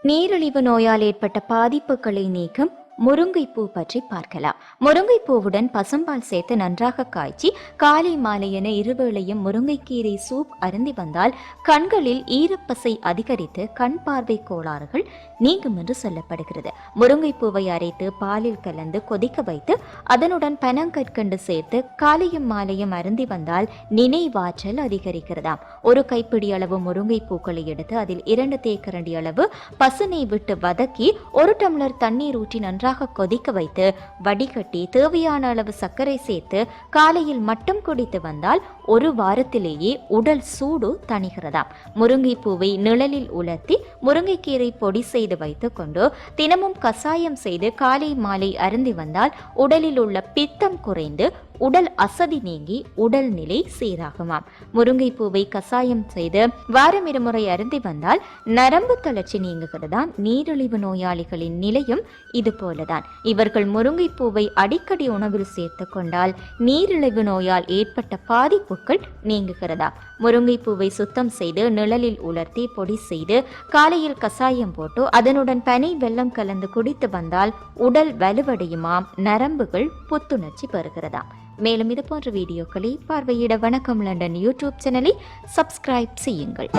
நீரிழிவு நோயால் ஏற்பட்ட பாதிப்புகளை நீக்கும் முருங்கைப்பூ பற்றி பார்க்கலாம். முருங்கைப்பூவுடன் பசும்பால் சேர்த்து நன்றாக காய்ச்சி காலை மாலை என இருவேளையும் முருங்கைக்கீரை சூப் அருந்தி வந்தால் கண்களில் ஈரப்பசை அதிகரித்து கண் பார்வை கோளாறுகள் நீங்கும் என்று சொல்லப்படுகிறது. முருங்கைப்பூவை அரைத்து பாலில் கலந்து கொதிக்க வைத்து அதனுடன் பனங்கற்கண்டு சேர்த்து காலையும் மாலையும் அருந்தி வந்தால் நினைவாற்றல் அதிகரிக்கிறதாம். ஒரு கைப்பிடி அளவு முருங்கைப்பூக்களை எடுத்து அதில் 2 தேக்கரண்டி அளவு பசுனை விட்டு வதக்கி 1 டம்ளர் தண்ணீர் ஊற்றி நன்றாக கொதிக்க வைத்து வடிகட்டி தேவையான அளவு சர்க்கரை சேர்த்து காலையில் மட்டும் குடித்து வந்தால் 1 வாரத்திலேயே உடல் சூடு தணிகிறதாம். முருங்கைப்பூவை நிழலில் உலர்த்தி முருங்கைக்கீரை பொடி செய்து வைத்துக் கொண்டு தினமும் கசாயம் செய்து காலை மாலை அருந்தி வந்தால் உடலில் உள்ள பித்தம் குறைந்து உடல் அசதி நீங்கி உடல் நிலை சீராகுமாம். முருங்கைப்பூவை கசாயம் செய்து வாரம் 2 முறை அருந்தி வந்தால் நரம்பு தளர்ச்சி நீங்குகிறதாம். நீரிழிவு நோயாளிகளின் நிலையும் இது போலதான். இவர்கள் முருங்கைப்பூவை அடிக்கடி உணவில் சேர்த்து கொண்டால் நீரிழிவு நோயால் ஏற்பட்ட பாதிப்புகள் நீங்குகிறதா. முருங்கைப்பூவை சுத்தம் செய்து நிழலில் உலர்த்தி பொடி செய்து காலையில் கசாயம் போட்டு அதனுடன் பனை வெல்லம் கலந்து குடித்து வந்தால் உடல் வலுவடையுமாம். நரம்புகள் புத்துணர்ச்சி பெறுகிறதாம். மேலும் இது போன்ற வீடியோக்களை பார்வையிட வணக்கம் லண்டன் யூடியூப் சேனலை சப்ஸ்கிரைப் செய்யுங்கள்.